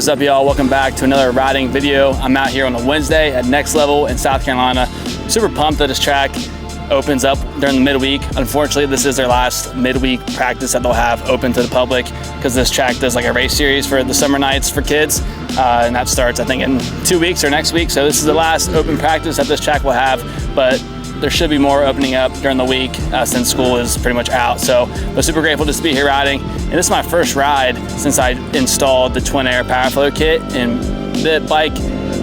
up, y'all? Welcome back to another riding video. I'm out here on a Wednesday at Next Level in South Carolina. Super pumped that this track opens up during the midweek. Unfortunately, this is their last midweek practice that they'll have open to the public because this track does like a race series for the summer nights for kids. And that starts, I think, in 2 weeks or next week. So this is the last open practice that this track will have, but there should be more opening up during the week since school is pretty much out. So I'm super grateful just to be here riding. And this is my first ride since I installed the Twin Air Power Flow kit, and the bike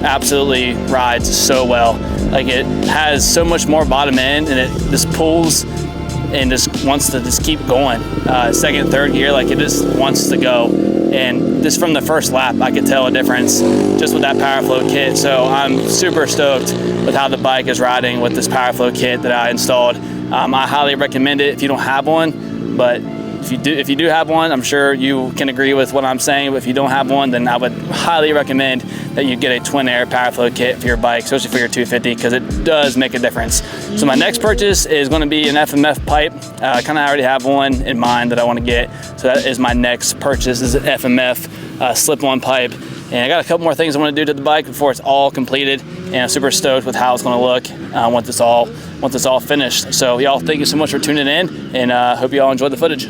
absolutely rides so well. Like, it has so much more bottom end, and it just pulls and just wants to just keep going. Second, third gear, like it just wants to go. And just from the first lap, I could tell a difference just with that Power Flow kit. So I'm super stoked with how the bike is riding with this Power Flow kit that I installed. I highly recommend it if you don't have one, but if you do have one, I'm sure you can agree with what I'm saying. But if you don't have one, then I would highly recommend that you get a Twin Air Power Flow kit for your bike, especially for your 250, because it does make a difference. So my next purchase is going to be an FMF pipe. I kind of already have one in mind that I want to get. So that is my next purchase, is an FMF slip-on pipe. And I got a couple more things I want to do to the bike before it's all completed. And I'm super stoked with how it's going to look once it's all finished. So y'all, thank you so much for tuning in, and hope you all enjoyed the footage.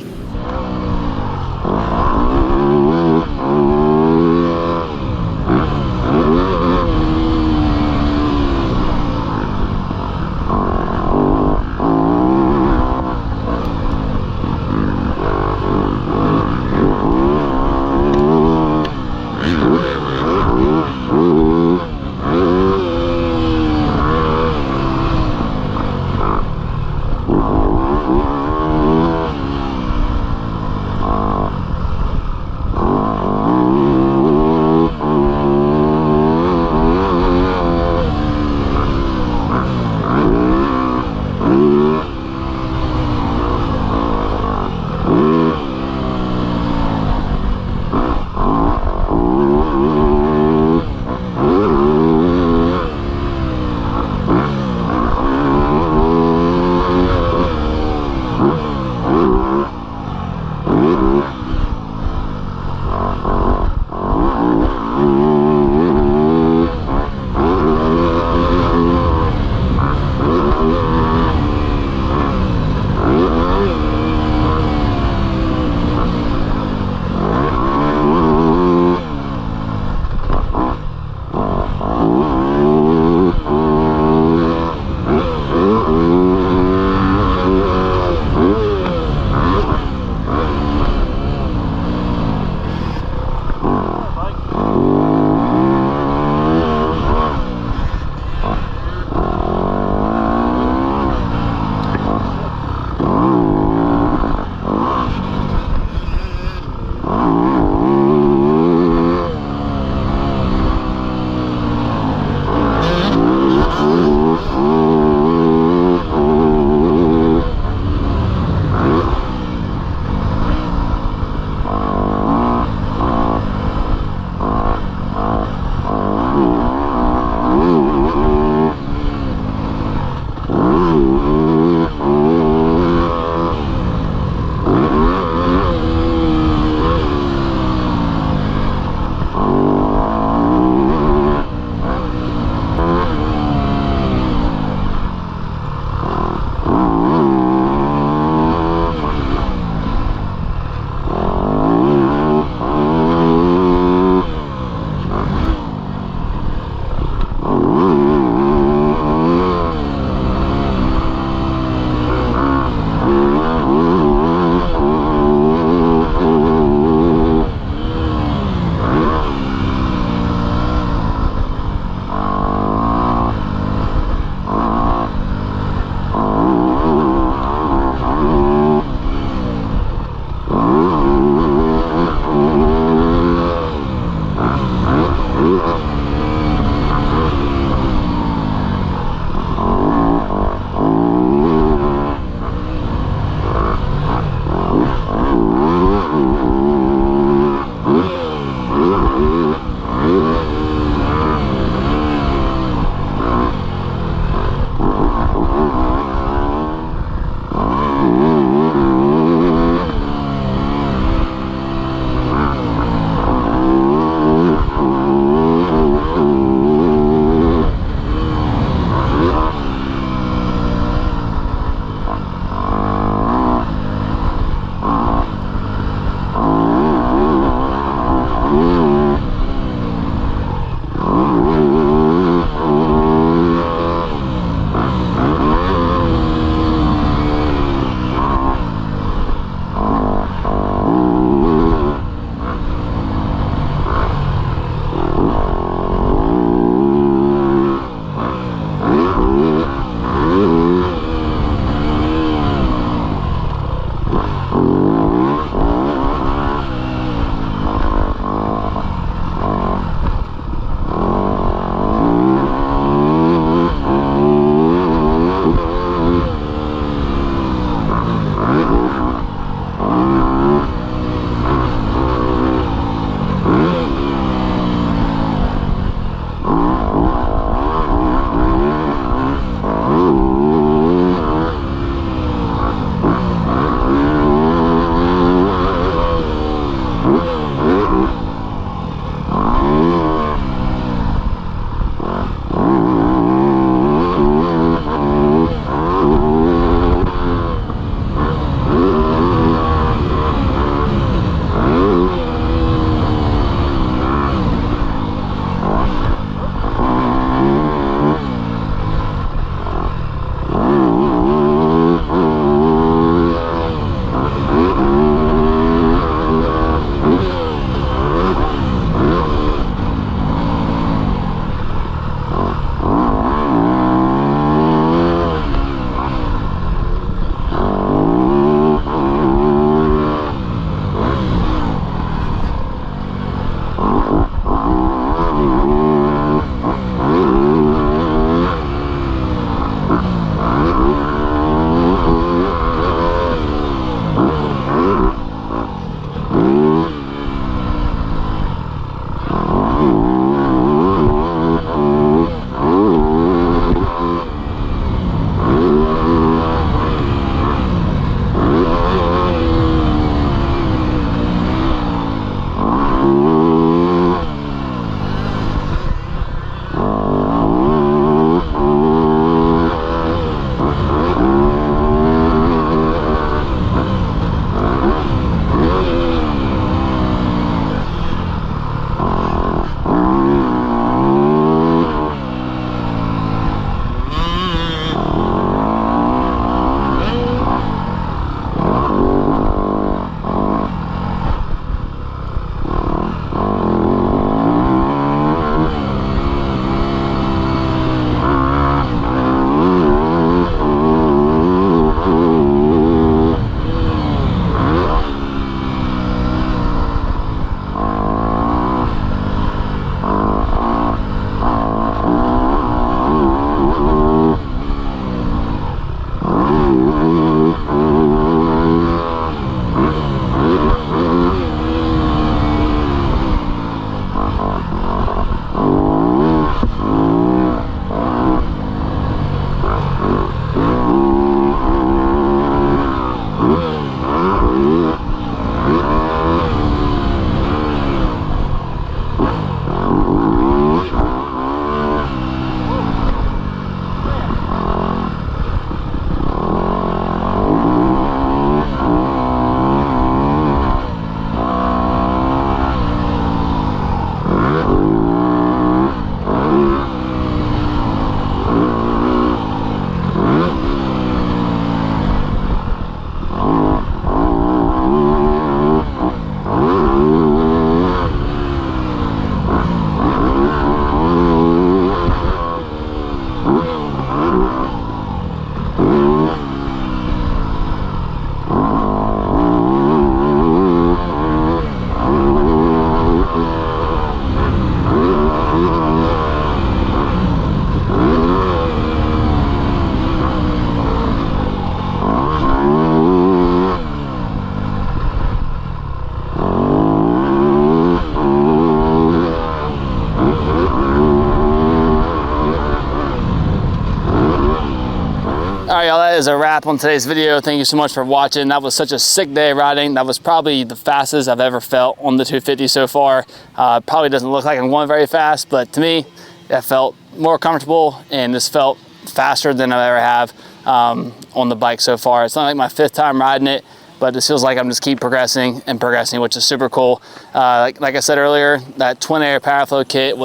All right, y'all, that is a wrap on today's video. Thank you so much for watching. That was such a sick day of riding. That was probably the fastest I've ever felt on the 250 so far. Probably doesn't look like I'm going very fast, but to me, that felt more comfortable, and this felt faster than I ever have on the bike so far. It's not like my 5th time riding it, but this feels like I'm just keep progressing and progressing, which is super cool. Like I said earlier, that twin air Powerflow kit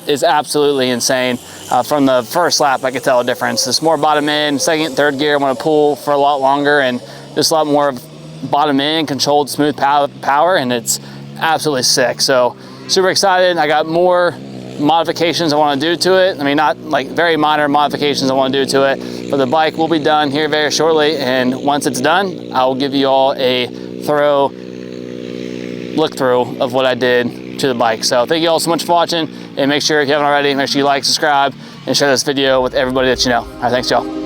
is absolutely insane. From the first lap, I could tell a difference. It's more bottom in, second, third gear, I want to pull for a lot longer, and just a lot more bottom in, controlled, smooth power, and it's absolutely sick. So super excited. I got more modifications I want to do to it. I mean, not like very minor modifications I want to do to it, but the bike will be done here very shortly, and once it's done, I will give you all a thorough look through of what I did to the bike. So thank you all so much for watching, and make sure if you haven't already, make sure you like, subscribe, and share this video with everybody that you know. All right, thanks y'all.